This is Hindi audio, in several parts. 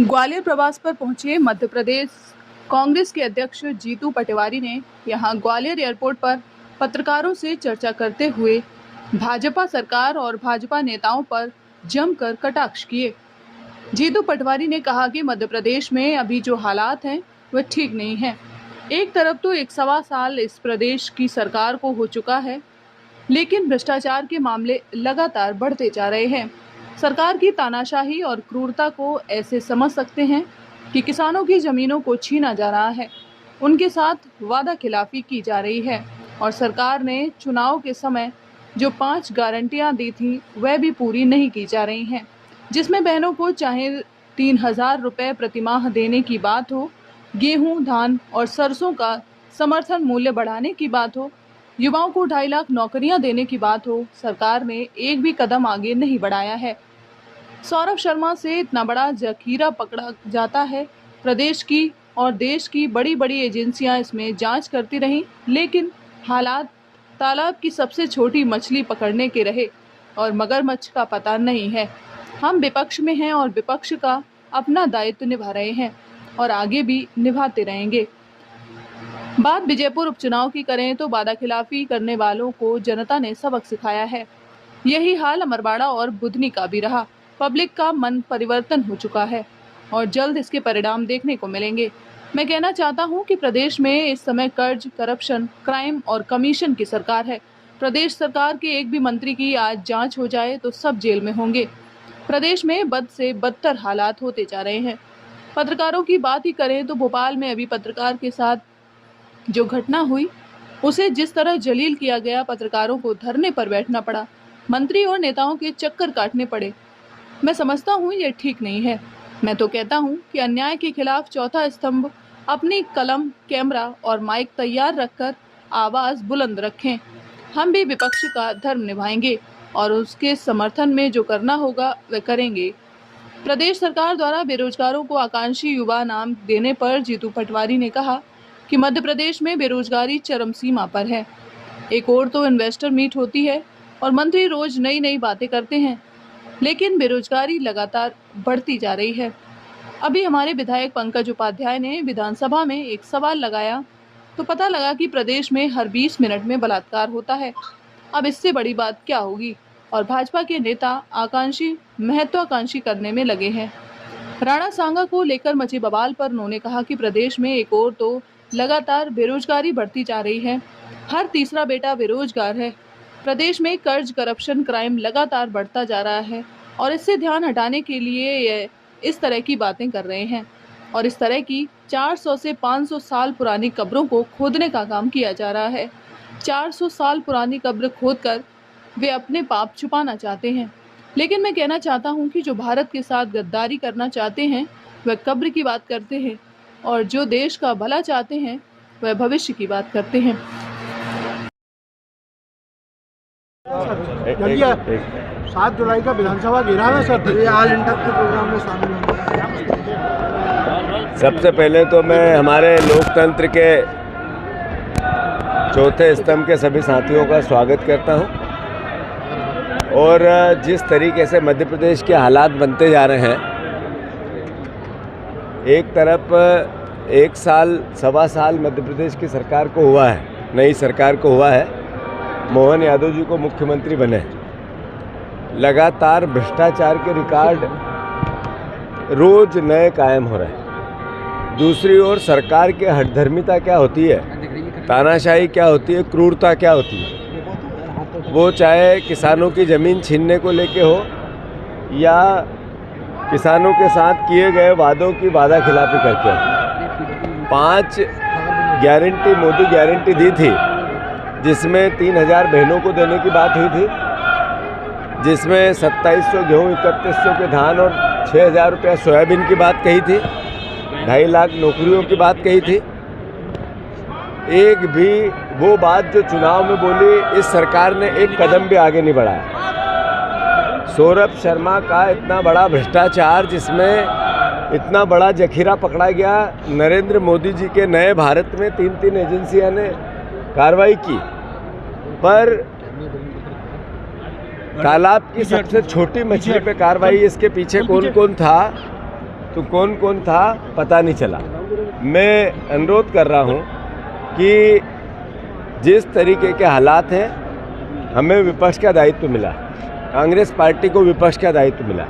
ग्वालियर प्रवास पर पहुंचे मध्य प्रदेश कांग्रेस के अध्यक्ष जीतू पटवारी ने यहां ग्वालियर एयरपोर्ट पर पत्रकारों से चर्चा करते हुए भाजपा सरकार और भाजपा नेताओं पर जमकर कटाक्ष किए। जीतू पटवारी ने कहा कि मध्य प्रदेश में अभी जो हालात हैं वह ठीक नहीं है। एक तरफ तो 1.25 साल इस प्रदेश की सरकार को हो चुका है, लेकिन भ्रष्टाचार के मामले लगातार बढ़ते जा रहे हैं। सरकार की तानाशाही और क्रूरता को ऐसे समझ सकते हैं कि किसानों की जमीनों को छीना जा रहा है, उनके साथ वादा खिलाफी की जा रही है और सरकार ने चुनाव के समय जो 5 गारंटियां दी थी वह भी पूरी नहीं की जा रही हैं, जिसमें बहनों को चाहे 3,000 रुपये प्रतिमाह देने की बात हो, गेहूं, धान और सरसों का समर्थन मूल्य बढ़ाने की बात हो, युवाओं को 2.5 लाख नौकरियां देने की बात हो, सरकार ने एक भी कदम आगे नहीं बढ़ाया है। सौरभ शर्मा से इतना बड़ा जखीरा पकड़ा जाता है। प्रदेश की और देश की बड़ी बड़ी एजेंसियां इसमें जांच करती रहीं, लेकिन हालात तालाब की सबसे छोटी मछली पकड़ने के रहे और मगरमच्छ का पता नहीं है। हम विपक्ष में हैं और विपक्ष का अपना दायित्व निभा रहे हैं और आगे भी निभाते रहेंगे। बात विजयपुर उपचुनाव की करें तो वादाखिलाफी करने वालों को जनता ने सबक सिखाया है। यही हाल अमरवाड़ा और बुधनी का भी रहा। पब्लिक का मन परिवर्तन हो चुका है और जल्द इसके परिणाम देखने को मिलेंगे। मैं कहना चाहता हूं कि प्रदेश में इस समय कर्ज, करप्शन, क्राइम और कमीशन की सरकार है। प्रदेश सरकार के एक भी मंत्री की आज जांच हो जाए तो सब जेल में होंगे। प्रदेश में बद से बदतर हालात होते जा रहे हैं। पत्रकारों की बात ही करें तो भोपाल में अभी पत्रकार के साथ जो घटना हुई, उसे जिस तरह जलील किया गया, पत्रकारों को धरने पर बैठना पड़ा, मंत्री और नेताओं के चक्कर काटने पड़े। मैं समझता हूँ ये ठीक नहीं है। मैं तो कहता हूँ कि अन्याय के खिलाफ चौथा स्तंभ अपनी कलम, कैमरा और माइक तैयार रखकर आवाज़ बुलंद रखें। हम भी विपक्ष का धर्म निभाएंगे और उसके समर्थन में जो करना होगा वह करेंगे। प्रदेश सरकार द्वारा बेरोजगारों को आकांक्षी युवा नाम देने पर जीतू पटवारी ने कहा कि मध्य प्रदेश में बेरोजगारी चरम सीमा पर है। एक और तो इन्वेस्टर मीट होती है और मंत्री रोज नई नई बातें करते हैं, लेकिन बेरोजगारी लगातार बढ़ती जा रही है। अभी हमारे विधायक पंकज उपाध्याय ने विधानसभा में एक सवाल लगाया तो पता लगा कि प्रदेश में हर 20 मिनट में बलात्कार होता है। अब इससे बड़ी बात क्या होगी? और भाजपा के नेता आकांक्षी महत्वाकांक्षी करने में लगे हैं। राणा सांगा को लेकर मचे बवाल पर उन्होंने कहा कि प्रदेश में एक और तो लगातार बेरोजगारी बढ़ती जा रही है, हर तीसरा बेटा बेरोजगार है। प्रदेश में कर्ज, करप्शन, क्राइम लगातार बढ़ता जा रहा है और इससे ध्यान हटाने के लिए ये इस तरह की बातें कर रहे हैं और इस तरह की 400 से 500 साल पुरानी कब्रों को खोदने का काम किया जा रहा है। 400 साल पुरानी कब्र खोदकर वे अपने पाप छुपाना चाहते हैं। लेकिन मैं कहना चाहता हूं कि जो भारत के साथ गद्दारी करना चाहते हैं वह कब्र की बात करते हैं और जो देश का भला चाहते हैं वह भविष्य की बात करते हैं। 7 जुलाई का विधानसभा घेराव है सर, आज इंटक के प्रोग्राम में शामिल होंगे। सबसे पहले तो मैं हमारे लोकतंत्र के चौथे स्तंभ के सभी साथियों का स्वागत करता हूं और जिस तरीके से मध्य प्रदेश के हालात बनते जा रहे हैं, एक तरफ 1 साल, 1.25 साल मध्य प्रदेश की सरकार को हुआ है, नई सरकार को हुआ है, मोहन यादव जी को मुख्यमंत्री बने। लगातार भ्रष्टाचार के रिकॉर्ड रोज नए कायम हो रहे हैं। दूसरी ओर सरकार की हठधर्मिता क्या होती है, तानाशाही क्या होती है, क्रूरता क्या होती है, वो चाहे किसानों की ज़मीन छीनने को लेके हो या किसानों के साथ किए गए वादों की वादा खिलाफी करके। 5 गारंटी मोदी गारंटी दी थी, जिसमें 3,000 बहनों को देने की बात हुई थी, जिसमें 2700 गेहूँ, 3100 के धान और 6,000 रुपया सोयाबीन की बात कही थी, 2.5 लाख नौकरियों की बात कही थी। एक भी वो बात जो चुनाव में बोली, इस सरकार ने एक कदम भी आगे नहीं बढ़ाया। सौरभ शर्मा का इतना बड़ा भ्रष्टाचार, जिसमें इतना बड़ा जखीरा पकड़ा गया, नरेंद्र मोदी जी के नए भारत में 3 एजेंसियां ने कार्रवाई की, पर तालाब की सबसे छोटी मछली पे कार्रवाई, इसके पीछे कौन कौन था तो कौन कौन था पता नहीं चला। मैं अनुरोध कर रहा हूँ कि जिस तरीके के हालात हैं, हमें विपक्ष का दायित्व मिला, कांग्रेस पार्टी को विपक्ष का दायित्व मिला।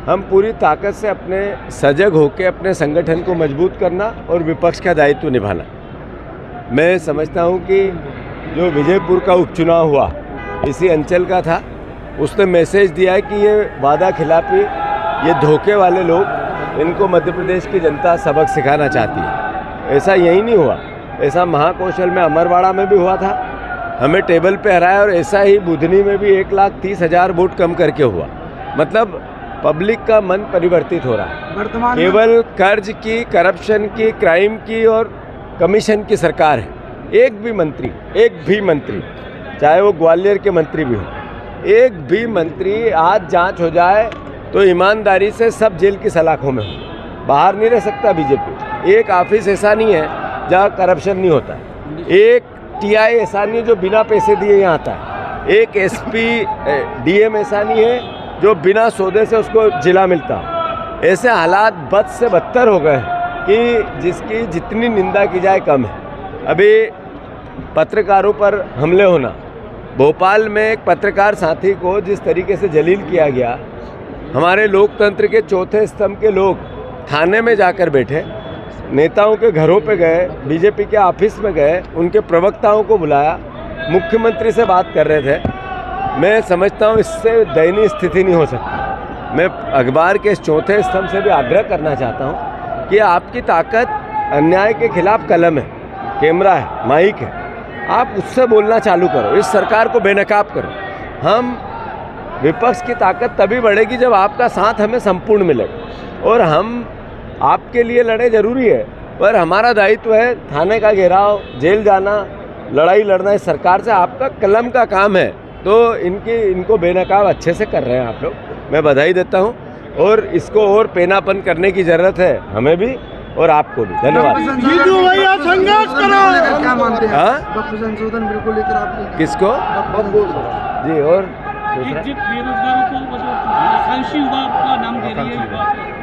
हम पूरी ताकत से अपने सजग होकर अपने संगठन को मजबूत करना और विपक्ष का दायित्व निभाना। मैं समझता हूँ कि जो विजयपुर का उपचुनाव हुआ इसी अंचल का था, उसने मैसेज दिया है कि ये वादा खिलाफी, ये धोखे वाले लोग, इनको मध्य प्रदेश की जनता सबक सिखाना चाहती है। ऐसा यही नहीं हुआ, ऐसा महाकौशल में अमरवाड़ा में भी हुआ था, हमें टेबल पे हराया, और ऐसा ही बुधनी में भी 1,30,000 वोट कम करके हुआ। मतलब पब्लिक का मन परिवर्तित हो रहा है। वर्तमान केवल कर्ज की, करप्शन की, क्राइम की और कमीशन की सरकार है। एक भी मंत्री, चाहे वो ग्वालियर के मंत्री भी हो, एक भी मंत्री आज जांच हो जाए तो ईमानदारी से सब जेल की सलाखों में हो, बाहर नहीं रह सकता बीजेपी। एक ऑफिस ऐसा नहीं है जहाँ करप्शन नहीं होता, एक टीआई ऐसा नहीं है जो बिना पैसे दिए यहाँ आता है, एक एसपी डीएम ऐसा नहीं है जो बिना सौदे से उसको जिला मिलता। ऐसे हालात बद से बदतर हो गए कि जिसकी जितनी निंदा की जाए कम है। अभी पत्रकारों पर हमले होना, भोपाल में एक पत्रकार साथी को जिस तरीके से जलील किया गया, हमारे लोकतंत्र के चौथे स्तंभ के लोग थाने में जाकर बैठे, नेताओं के घरों पे गए, बीजेपी के ऑफिस में गए, उनके प्रवक्ताओं को बुलाया, मुख्यमंत्री से बात कर रहे थे। मैं समझता हूँ इससे दयनीय स्थिति नहीं हो सकती। मैं अखबार के इस चौथे स्तंभ से भी आग्रह करना चाहता हूँ कि आपकी ताकत अन्याय के खिलाफ कलम है, कैमरा है, माइक है, आप उससे बोलना चालू करो, इस सरकार को बेनकाब करो। हम विपक्ष की ताकत तभी बढ़ेगी जब आपका साथ हमें संपूर्ण मिलेगा, और हम आपके लिए लड़े जरूरी है, पर हमारा दायित्व है थाने का घेराव, जेल जाना, लड़ाई लड़ना इस सरकार से। आपका कलम का काम है, तो इनको बेनकाब अच्छे से कर रहे हैं आप लोग, मैं बधाई देता हूं। और इसको और पेनापन करने की ज़रूरत है, हमें भी और आपको भी। धन्यवाद। क्या मानते हैं? हाँ, संशोधन बिल को लेकर आप किसको जी? और दूसरा बेरोजगारों को मतलब आकांक्षी युवा का नाम दे रही है,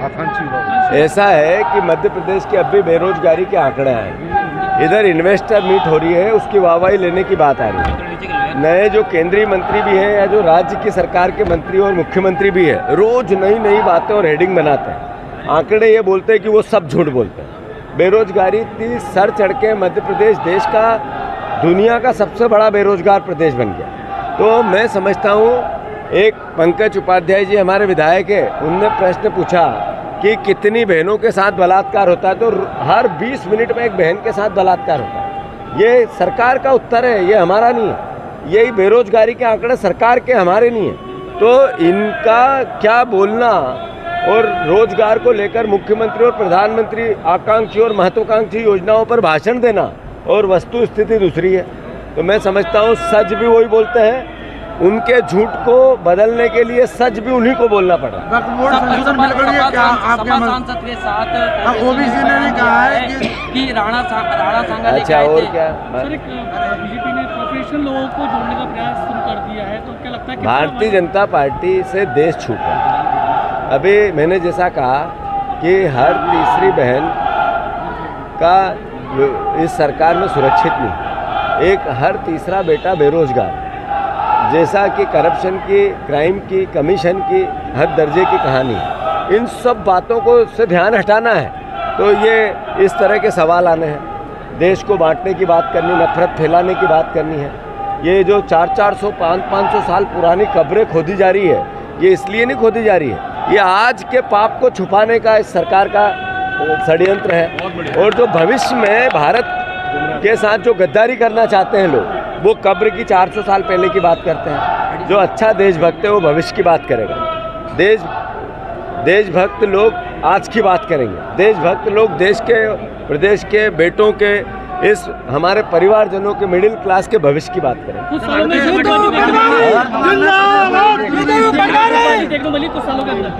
आकांक्षी युवा। ऐसा है कि मध्य प्रदेश के अब भी बेरोजगारी के आंकड़े हैं, इधर इन्वेस्टर मीट हो रही है, उसकी वाहवाही लेने की बात आ रही है। नए जो केंद्रीय मंत्री भी हैं या जो राज्य की सरकार के मंत्री और मुख्यमंत्री भी है, रोज नई नई बातें और हेडिंग बनाते हैं, आंकड़े ये बोलते हैं कि वो सब झूठ बोलते हैं। बेरोजगारी इतनी सर चढ़ के मध्य प्रदेश देश का, दुनिया का सबसे बड़ा बेरोजगार प्रदेश बन गया। तो मैं समझता हूँ, एक पंकज उपाध्याय जी हमारे विधायक है, उनने प्रश्न पूछा कि कितनी बहनों के साथ बलात्कार होता है, तो हर 20 मिनट में एक बहन के साथ बलात्कार होता है। ये सरकार का उत्तर है, ये हमारा नहीं है। यही बेरोजगारी के आंकड़े सरकार के, हमारे नहीं है। तो इनका क्या बोलना, और रोजगार को लेकर मुख्यमंत्री और प्रधानमंत्री आकांक्षी और महत्वाकांक्षी योजनाओं पर भाषण देना और वस्तु स्थिति दूसरी है। तो मैं समझता हूँ सच भी वही बोलते हैं, उनके झूठ को बदलने के लिए सच भी उन्हीं को बोलना पड़ा। सांसद के साथ ओबीसी ने भी कहा है कि राणा सांगा अच्छा, और क्या? सर, बीजेपी ने प्रोफेशनल लोगों को जोड़ने का प्रयास शुरू कर दिया है, तो क्या लगता है कि भारतीय जनता पार्टी से देश छूट रहा है। अभी मैंने जैसा कहा कि हर तीसरी बहन का इस सरकार में सुरक्षित नहीं, एक हर तीसरा बेटा बेरोजगार, जैसा कि करप्शन की, क्राइम की, कमीशन की हर दर्जे की कहानी है। इन सब बातों को से ध्यान हटाना है, तो ये इस तरह के सवाल आने हैं। देश को बांटने की बात करनी, नफरत फैलाने की बात करनी है। ये जो 400-400, 500 साल पुरानी कब्रें खोदी जा रही है, ये इसलिए नहीं खोदी जा रही है, ये आज के पाप को छुपाने का इस सरकार का षड्यंत्र है। और जो भविष्य में भारत के साथ जो गद्दारी करना चाहते हैं लोग, वो कब्र की 400 साल पहले की बात करते हैं। जो अच्छा देशभक्त है वो भविष्य की बात करेगा, देशभक्त लोग आज की बात करेंगे, देशभक्त लोग देश के, प्रदेश के, बेटों के, इस हमारे परिवारजनों के, मिडिल क्लास के भविष्य की बात करेंगे। कुछ सालों में टेक्नोलॉजी कुछ सालों के अंदर